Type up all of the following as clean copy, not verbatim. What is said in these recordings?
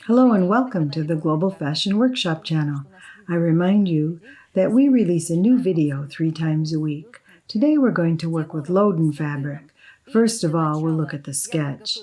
Hello and welcome to the Global Fashion Workshop channel. I remind you that we release a new video 3 times a week. Today we're going to work with Loden fabric. First of all, we'll look at the sketch.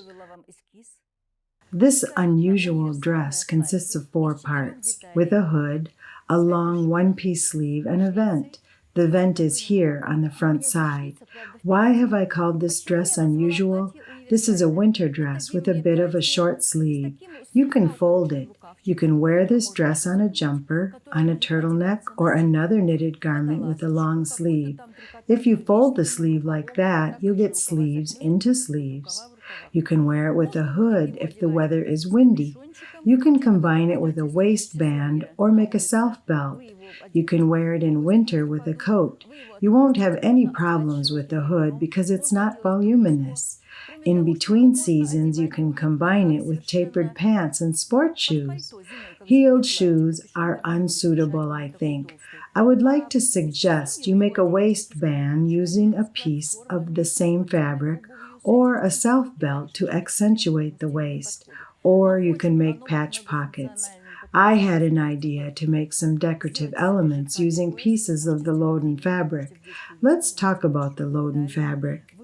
This unusual dress consists of 4 parts, with a hood, a long one-piece sleeve, and a vent. The vent is here on the front side. Why have I called this dress unusual? This is a winter dress with a bit of a short sleeve. You can fold it. You can wear this dress on a jumper, on a turtleneck, or another knitted garment with a long sleeve. If you fold the sleeve like that, you'll get sleeves into sleeves. You can wear it with a hood if the weather is windy. You can combine it with a waistband or make a self belt. You can wear it in winter with a coat. You won't have any problems with the hood because it's not voluminous. In between seasons, you can combine it with tapered pants and sport shoes. Heeled shoes are unsuitable, I think. I would like to suggest you make a waistband using a piece of the same fabric or a self belt to accentuate the waist, or you can make patch pockets. I had an idea to make some decorative elements using pieces of the Loden fabric. Let's talk about the Loden fabric.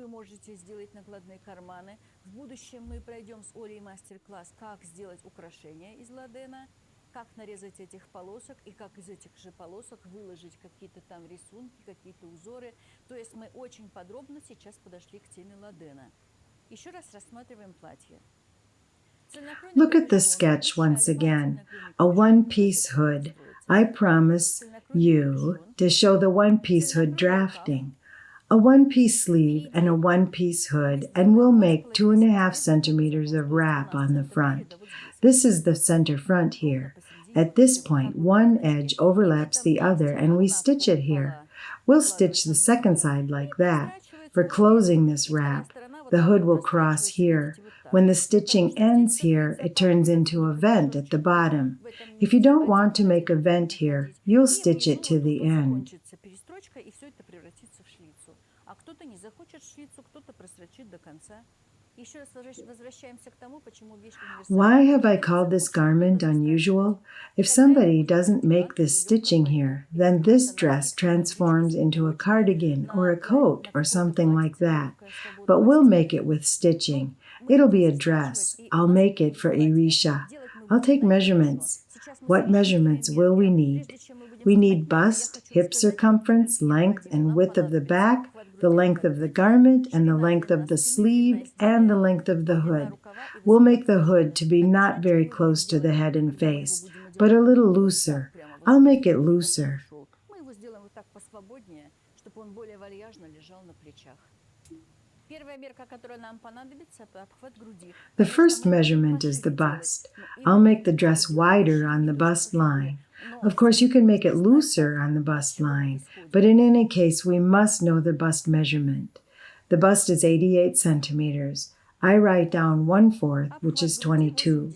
В будущем мы пройдем с Олей мастер-класс, как сделать украшения из ладена, как нарезать этих полосок и как из этих же полосок выложить какие-то там рисунки, какие-то узоры. То есть мы очень подробно сейчас подошли к теме ладена. Еще раз рассматриваем платье. Look at the sketch once again. A one-piece hood. I promise you to show the one-piece hood drafting. A one-piece sleeve and a one-piece hood, and we'll make 2.5 centimeters of wrap on the front. This is the center front here. At this point, one edge overlaps the other and we stitch it here. We'll stitch the second side like that. For closing this wrap, the hood will cross here. When the stitching ends here, it turns into a vent at the bottom. If you don't want to make a vent here, you'll stitch it to the end. Why have I called this garment unusual? If somebody doesn't make this stitching here, then this dress transforms into a cardigan or a coat or something like that. But we'll make it with stitching. It'll be a dress. I'll make it for Irisha. I'll take measurements. What measurements will we need? We need bust, hip circumference, length and width of the back, the length of the garment, and the length of the sleeve, and the length of the hood. We'll make the hood to be not very close to the head and face, but a little looser. I'll make it looser. The first measurement is the bust. I'll make the dress wider on the bust line. Of course, you can make it looser on the bust line, but in any case, we must know the bust measurement. The bust is 88 centimeters. I write down 1/4, which is 22.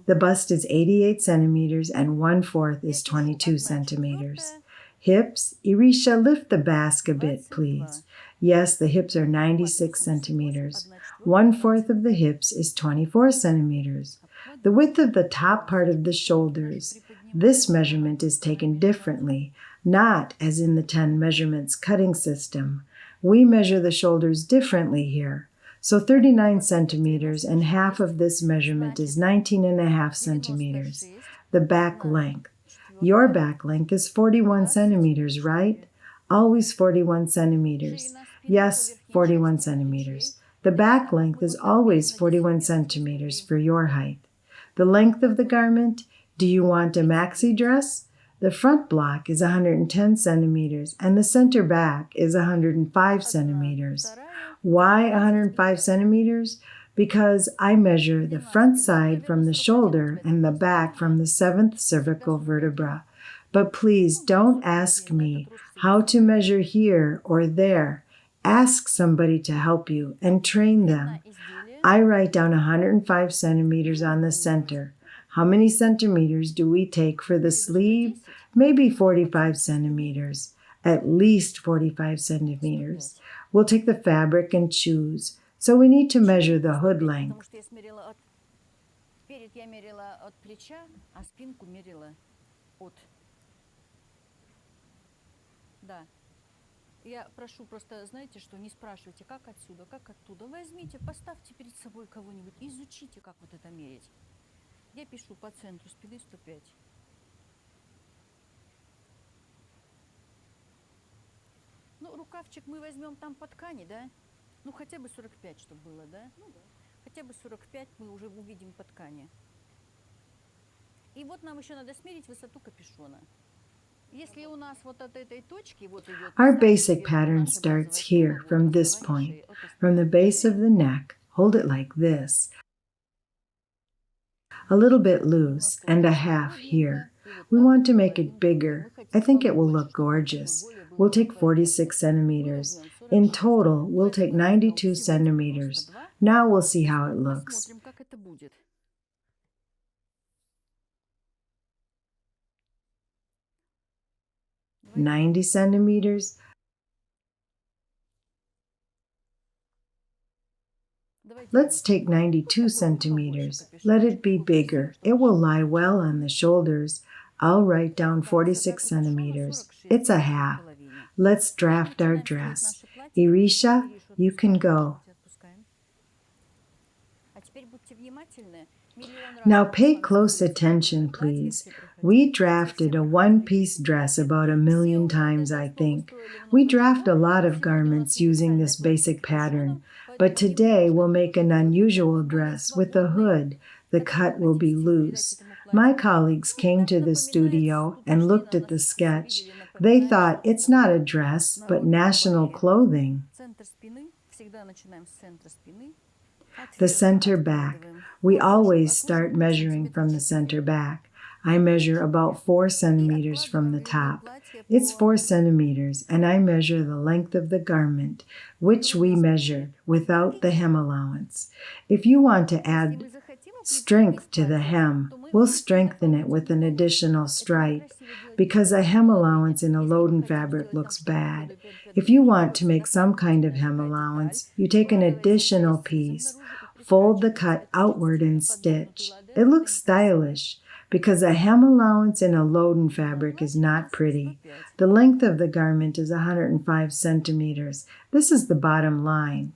The bust is 88 centimeters and 1/4 is 22 centimeters. Hips, Irisha, lift the basque a bit, please. Yes, the hips are 96 centimeters. 1/4 of the hips is 24 centimeters. The width of the top part of the shoulders. This measurement is taken differently, not as in the 10 measurements cutting system. We measure the shoulders differently here. So 39 centimeters and half of this measurement is 19.5 centimeters. The back length. Your back length is 41 centimeters, right? Always 41 centimeters. Yes, 41 centimeters. The back length is always 41 centimeters for your height. The length of the garment. Do you want a maxi dress? The front block is 110 centimeters and the center back is 105 centimeters. Why 105 centimeters? Because I measure the front side from the shoulder and the back from the 7th cervical vertebra. But please don't ask me how to measure here or there. Ask somebody to help you and train them. I write down 105 centimeters on the center. How many centimeters do we take for the sleeve? Maybe 45 centimeters. At least 45 centimeters. We'll take the fabric and choose. So we need to measure the hood length. Перед я мерила от плеча, а спинку мерила от. Да. Я прошу просто, знаете что, не спрашивайте, как отсюда, как оттуда. Возьмите, поставьте перед собой кого-нибудь, изучите, как вот это мерить. Я пишу по центру спины 105. Ну, рукавчик мы возьмем там по ткани, да? Ну, хотя бы 45, чтобы было, да? Ну, да. Хотя бы 45 мы уже увидим по ткани. И вот нам еще надо смерить высоту капюшона. Если у нас вот от этой точки вот идет... Our basic pattern starts here, from this point. From the base of the neck, hold it like this. A little bit loose, and a half here. We want to make it bigger. I think it will look gorgeous. We'll take 46 centimeters. In total, we'll take 92 centimeters. Now we'll see how it looks. 90 centimeters. Let's take 92 centimeters. Let it be bigger. It will lie well on the shoulders. I'll write down 46 centimeters. It's a half. Let's draft our dress. Irisha, you can go. Now pay close attention, please. We drafted a one-piece dress about 1,000,000 times, I think. We draft a lot of garments using this basic pattern, but today we'll make an unusual dress with a hood. The cut will be loose. My colleagues came to the studio and looked at the sketch. They thought it's not a dress, but national clothing. The center back. We always start measuring from the center back. I measure about 4 centimeters from the top. It's 4 centimeters, and I measure the length of the garment, which we measured without the hem allowance. If you want to add strength to the hem, we'll strengthen it with an additional stripe, because a hem allowance in a loden fabric looks bad. If you want to make some kind of hem allowance, you take an additional piece, fold the cut outward and stitch. It looks stylish, because a hem allowance in a loden fabric is not pretty. The length of the garment is 105 centimeters. This is the bottom line.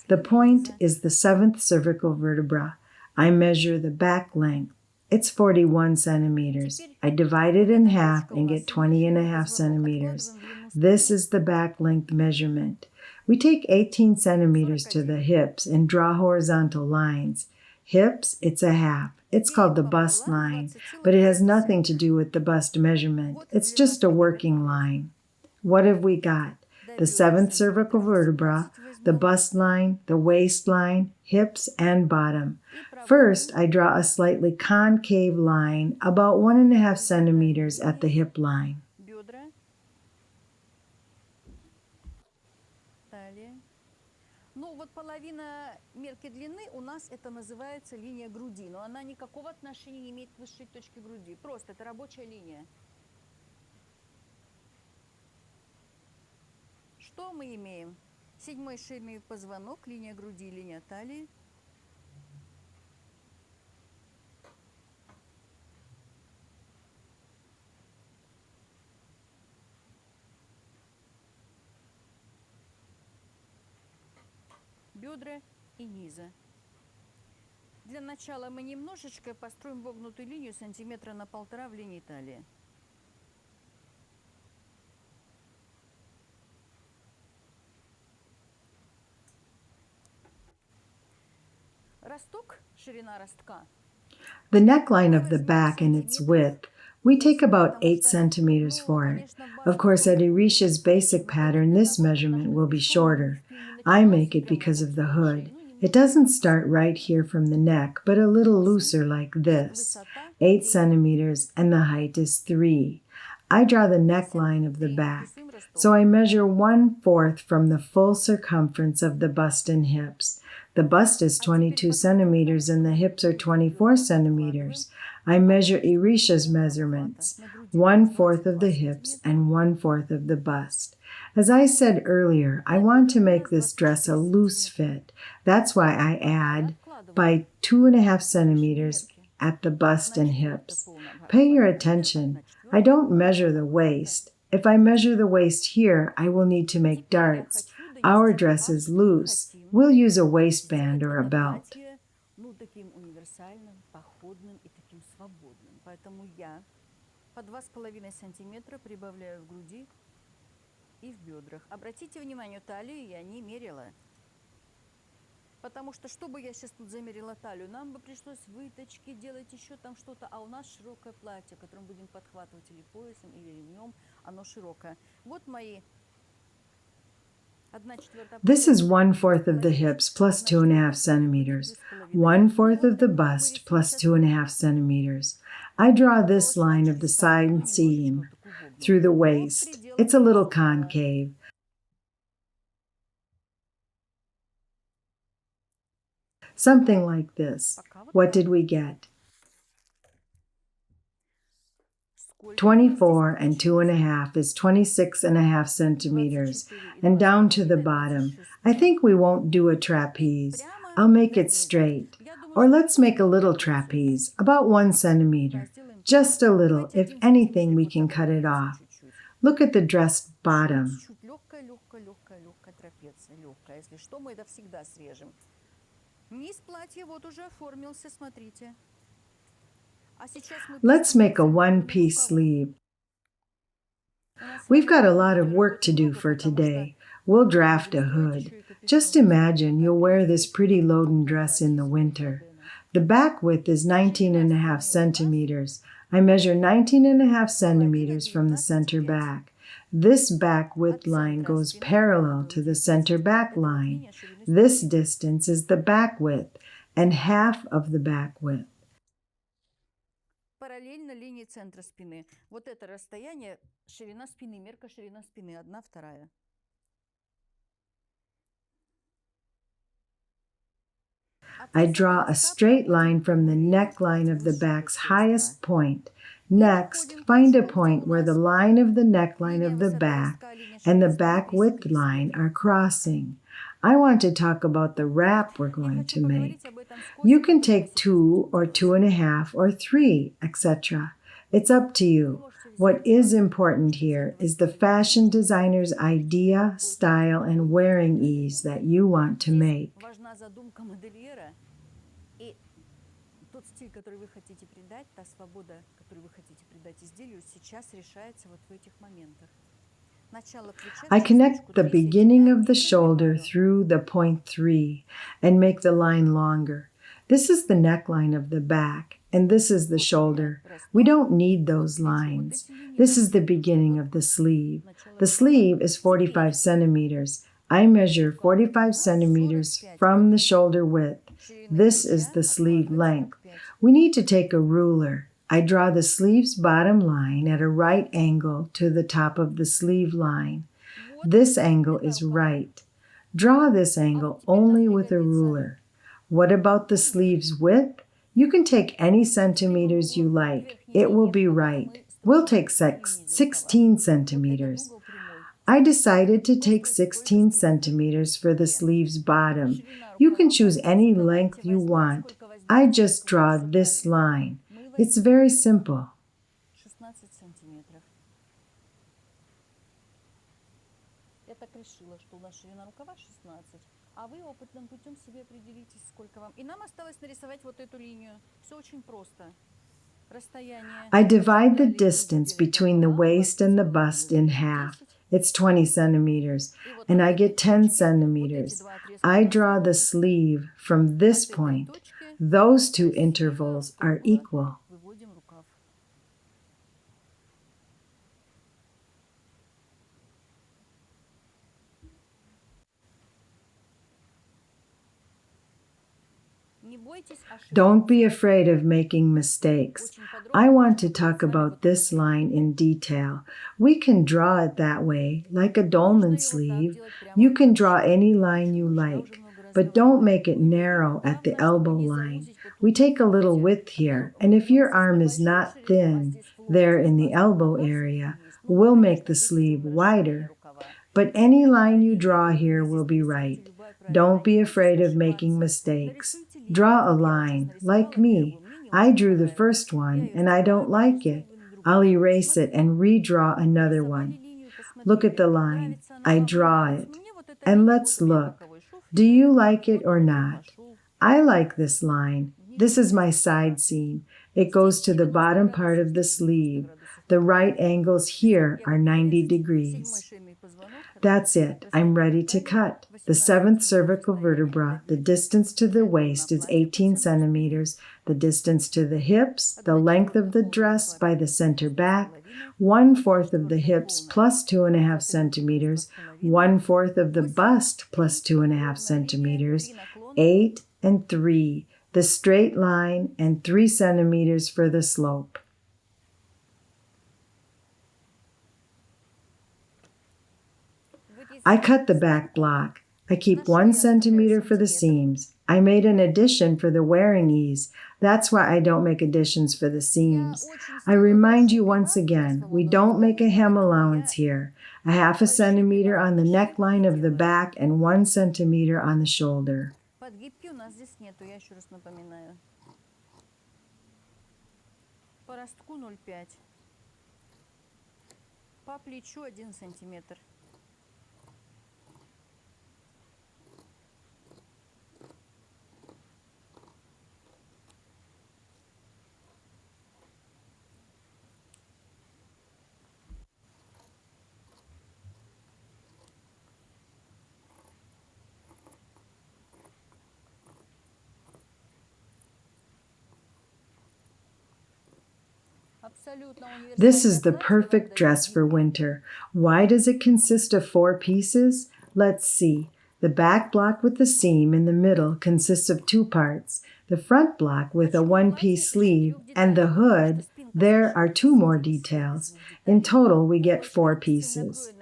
The point is the 7th cervical vertebra. I measure the back length. It's 41 centimeters. I divide it in half and get 20.5 centimeters. This is the back length measurement. We take 18 centimeters to the hips and draw horizontal lines. Hips, it's a half. It's called the bust line, but it has nothing to do with the bust measurement. It's just a working line. What have we got? The 7th cervical vertebra, the bust line, the waistline, hips, and bottom. First, I draw a slightly concave line about 1.5 centimeters at the hip line. Ну, вот половина мерки длины у нас это называется линия груди, но она никакого отношения не имеет к высшей точке груди. Просто это рабочая линия. Что мы имеем? 7-й шейный позвонок, линия груди, линия талии. Бедра и низа. Для начала мы немножечко построим вогнутую линию сантиметра на 1,5 в линии талии. Росток, ширина ростка. The neckline of the back and its width, we take about 8 centimeters for it. Of course, at Irisha's basic pattern, this measurement will be shorter. I make it because of the hood. It doesn't start right here from the neck, but a little looser like this. 8 centimeters, and the height is 3. I draw the neckline of the back, so I measure 1/4 from the full circumference of the bust and hips. The bust is 22 centimeters and the hips are 24 centimeters. I measure Irisha's measurements, 1/4 of the hips and 1/4 of the bust. As I said earlier, I want to make this dress a loose fit. That's why I add by 2.5 centimeters at the bust and hips. Pay your attention. I don't measure the waist. If I measure the waist here, I will need to make darts. Our dress is loose. We'll use a waistband or a belt. Таким универсальным, походным и таким свободным. Поэтому я по 2,5 сантиметра прибавляю в груди и в бедрах. Обратите внимание, талию я не мерила. Потому что, чтобы я сейчас тут замерила талию, нам бы пришлось выточки делать, еще там что-то. А у нас широкое платье, которое мы будем подхватывать или поясом, или ремнем. Оно широкое. Вот мои... This is 1/4 of the hips plus 2.5 centimeters, 1/4 of the bust plus 2.5 centimeters. I draw this line of the side seam through the waist. It's a little concave. Something like this. What did we get? 24 and 2.5 is 26.5 centimeters, and down to the bottom. I think we won't do a trapeze. I'll make it straight. Or let's make a little trapeze, about 1 centimeter. Just a little. If anything, we can cut it off. Look at the dress bottom. Let's make a one-piece sleeve. We've got a lot of work to do for today. We'll draft a hood. Just imagine you'll wear this pretty loden dress in the winter. The back width is 19.5 centimeters. I measure 19.5 centimeters from the center back. This back width line goes parallel to the center back line. This distance is the back width and half of the back width. Параллельно линии центра спины. Вот это расстояние, ширина спины, мерка ширина спины, 1/2. I draw a straight line from the neckline of the back's highest point. Next, find a point where the line of the neckline of the back and the back width line are crossing. I want to talk about the wrap we're going to make. You can take 2 or 2.5 or 3, etc. It's up to you. What is important here is the fashion designer's idea, style, and wearing ease that you want to make. Важна задумка модельера и тот стиль, который вы хотите придать, та свобода, которую вы хотите придать изделию, сейчас решается вот в этих моментах. I connect the beginning of the shoulder through the point 3 and make the line longer. This is the neckline of the back, and this is the shoulder. We don't need those lines. This is the beginning of the sleeve. The sleeve is 45 centimeters. I measure 45 centimeters from the shoulder width. This is the sleeve length. We need to take a ruler. I draw the sleeve's bottom line at a right angle to the top of the sleeve line. This angle is right. Draw this angle only with a ruler. What about the sleeve's width? You can take any centimeters you like. It will be right. We'll take 16 centimeters. I decided to take 16 centimeters for the sleeve's bottom. You can choose any length you want. I just draw this line. It's very simple. 16 сантиметров. Я так решила, что у нас ширина рукава 16, а вы опытным путем себе определите, сколько вам. И нам осталось нарисовать вот эту линию. Все очень просто. I divide the distance between the waist and the bust in half. It's 20 centimeters, and I get 10 centimeters. I draw the sleeve from this point. Those two intervals are equal. Don't be afraid of making mistakes. I want to talk about this line in detail. We can draw it that way, like a dolman sleeve. You can draw any line you like, but don't make it narrow at the elbow line. We take a little width here, and if your arm is not thin there in the elbow area, we'll make the sleeve wider. But any line you draw here will be right. Don't be afraid of making mistakes. Draw a line, like me. I drew the first one and I don't like it. I'll erase it and redraw another one. Look at the line. I draw it. And let's look. Do you like it or not? I like this line. This is my side seam. It goes to the bottom part of the sleeve. The right angles here are 90 degrees. That's it. I'm ready to cut. The 7th cervical vertebra, the distance to the waist is 18 centimeters. The distance to the hips, the length of the dress by the center back, 1/4 of the hips plus 2.5 centimeters, 1/4 of the bust plus 2.5 centimeters, 8 and 3, the straight line, and 3 centimeters for the slope. I cut the back block. I keep 1 centimeter for the seams. I made an addition for the wearing ease. That's why I don't make additions for the seams. I remind you once again, we don't make a hem allowance here. 1/2 centimeter on the neckline of the back and 1 centimeter on the shoulder. Подгибки у нас здесь нету, я еще раз напоминаю. По ростку 0,5. По плечу 1 сантиметр. This is the perfect dress for winter. Why does it consist of 4 pieces? Let's see. The back block with the seam in the middle consists of 2 parts. The front block with a 1-piece sleeve and the hood, there are 2 more details. In total, we get 4 pieces.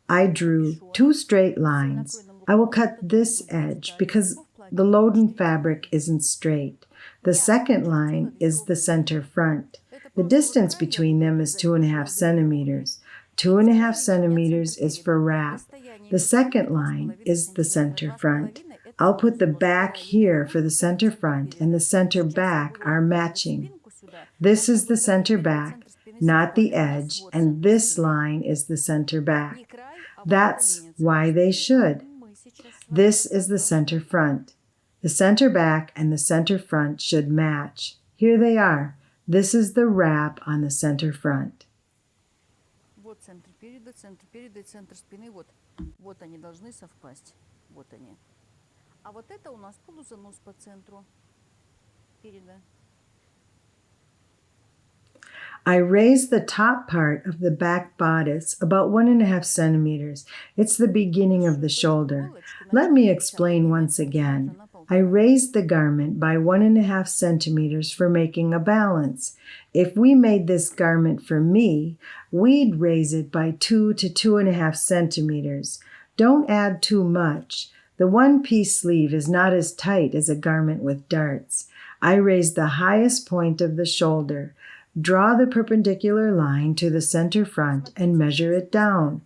I drew 2 straight lines. I will cut this edge because the load-in fabric isn't straight. The second line is the center front. The distance between them is 2.5 centimeters. 2.5 centimeters is for wrap. The second line is the center front. I'll put the back here for the center front, and the center back are matching. This is the center back, not the edge, and this line is the center back. That's why they should. This is the center front. The center back and the center front should match. Here they are. This is the wrap on the center front. Вот центр переда и центр спины. Вот они должны совпасть. Вот они. А вот это у нас полузанос по центру переда. I raised the top part of the back bodice about 1.5 centimeters. It's the beginning of the shoulder. Let me explain once again. I raised the garment by 1.5 centimeters for making a balance. If we made this garment for me, we'd raise it by 2 to 2.5 centimeters. Don't add too much. The 1-piece sleeve is not as tight as a garment with darts. I raised the highest point of the shoulder. Draw the perpendicular line to the center front and measure it down.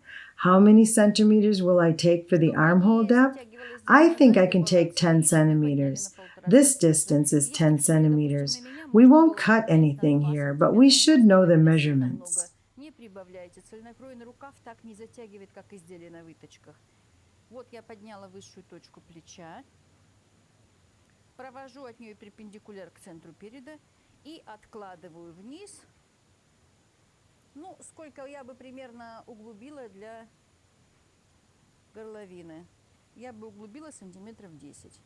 How many centimeters will I take for the armhole depth? I think I can take 10 centimeters. This distance is 10 centimeters. We won't cut anything here, but we should know the measurements. Не прибавляйте. Цельнокроенный рукав так не затягивает, как изделие на выточках. Вот я подняла высшую точку плеча. Провожу от нее перпендикуляр к центру переда и откладываю вниз. Ну, сколько я бы примерно углубила для горловины. Я бы углубила сантиметров 10.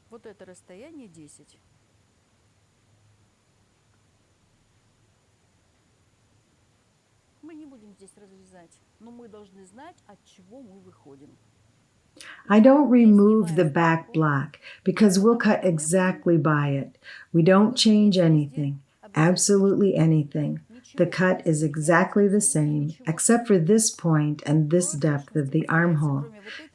Вот это расстояние 10. Мы не будем здесь разрезать, но мы должны знать, от чего мы выходим. I don't remove the back block because we'll cut exactly by it. We don't change anything, absolutely anything. The cut is exactly the same, except for this point and this depth of the armhole.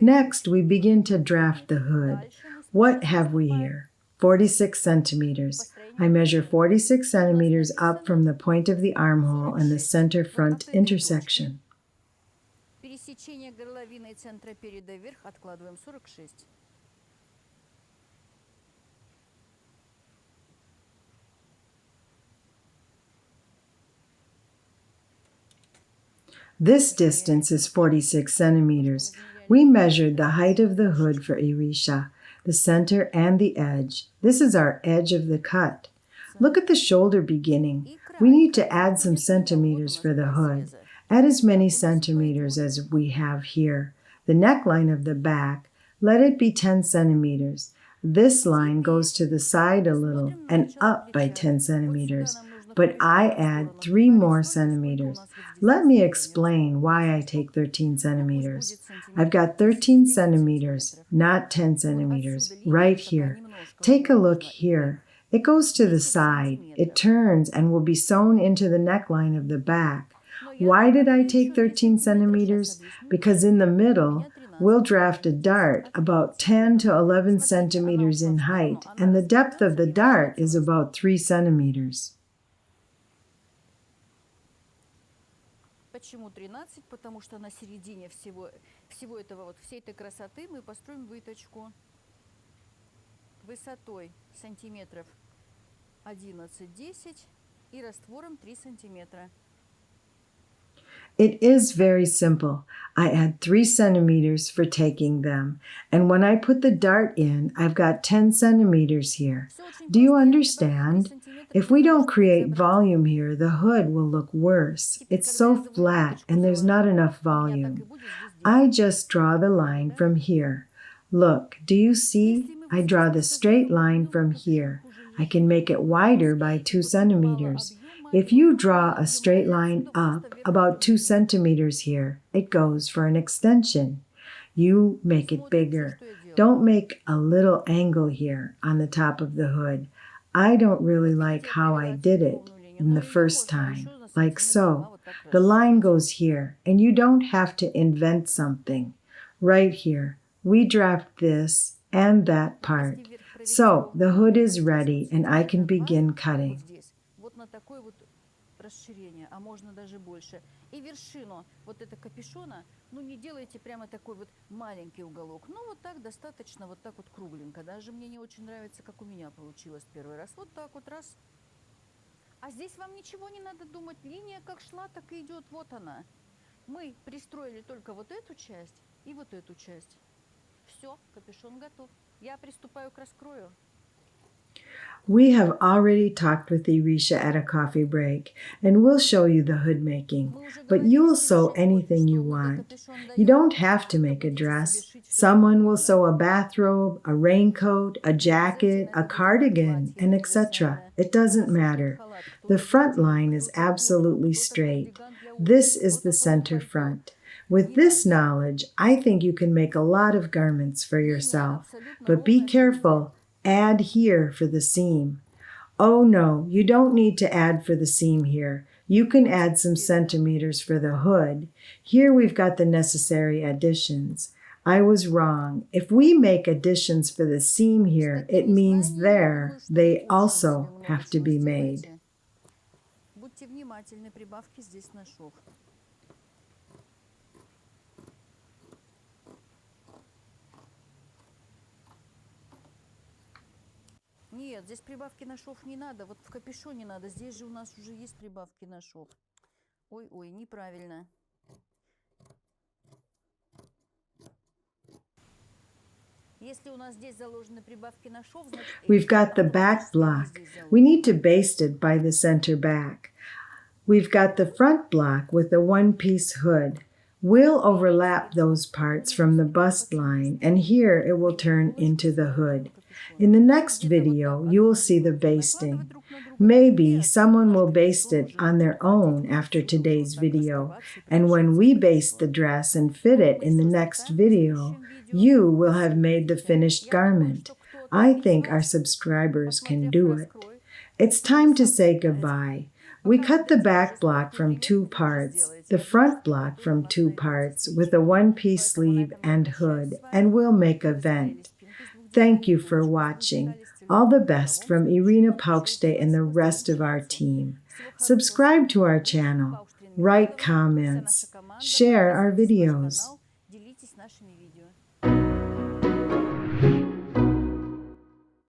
Next, we begin to draft the hood. What have we here? 46 centimeters. I measure 46 centimeters up from the point of the armhole and the center front intersection. Сечение горловины и центра переда вверх откладываем 46. This distance is 46 centimeters. We measured the height of the hood for Irisha, the center and the edge. This is our edge of the cut. Look at the shoulder beginning. We need to add some centimeters for the hood. Add as many centimeters as we have here. The neckline of the back, let it be 10 centimeters. This line goes to the side a little and up by 10 centimeters, but I add 3 more centimeters. Let me explain why I take 13 centimeters. I've got 13 centimeters, not 10 centimeters, right here. Take a look here. It goes to the side. It turns and will be sewn into the neckline of the back. Why did I take 13 centimeters? Because in the middle, we'll draft a dart about 10 to 11 centimeters in height, and the depth of the dart is about 3 centimeters. Почему 13? Потому что на середине всего этого, всей этой красоты мы построим выточку высотой сантиметров 11-10 и раствором 3 сантиметра. It is very simple. I add 3 centimeters for taking them, and when I put the dart in, I've got 10 centimeters here. Do you understand? If we don't create volume here, the hood will look worse. It's so flat and there's not enough volume. I just draw the line from here. Look, do you see? I draw the straight line from here. I can make it wider by 2 centimeters. If you draw a straight line up about 2 centimeters here, it goes for an extension. You make it bigger. Don't make a little angle here on the top of the hood. I don't really like how I did it in the first time, like so. The line goes here, and you don't have to invent something. Right here, we draft this and that part. So the hood is ready, and I can begin cutting. Расширение, а можно даже больше. И вершину вот это капюшона, не делайте прямо такой вот маленький уголок. Вот так достаточно, вот так вот кругленько. Даже мне не очень нравится, как у меня получилось первый раз. Вот так вот раз. А здесь вам ничего не надо думать. Линия как шла, так и идет. Вот она. Мы пристроили только вот эту часть и вот эту часть. Все, капюшон готов. Я приступаю к раскрою. We have already talked with Irisha at a coffee break, and we'll show you the hood making, but you will sew anything you want. You don't have to make a dress. Someone will sew a bathrobe, a raincoat, a jacket, a cardigan, and etc. It doesn't matter. The front line is absolutely straight. This is the center front. With this knowledge, I think you can make a lot of garments for yourself, but be careful. Add here for the seam. Oh no, you don't need to add for the seam here. You can add some centimeters for the hood. Here we've got the necessary additions. I was wrong. If we make additions for the seam here, it means there they also have to be made. Будьте внимательны, прибавки здесь на шов. Нет, здесь прибавки на шов не надо, вот в капюшоне надо, здесь же у нас уже есть прибавки на шов. Ой, неправильно. Если у нас здесь заложены прибавки на шов, значит... We've got the back block. We need to baste it by the center back. We've got the front block with the one-piece hood. We'll overlap those parts from the bust line, and here it will turn into the hood. In the next video, you will see the basting. Maybe someone will baste it on their own after today's video, and when we baste the dress and fit it in the next video, you will have made the finished garment. I think our subscribers can do it. It's time to say goodbye. We cut the back block from 2 parts, the front block from 2 parts with a one-piece sleeve and hood, and we'll make a vent. Thank you for watching. All the best from Irina Paukšte and the rest of our team. Subscribe to our channel. Write comments. Share our videos. Делитесь нашими видео.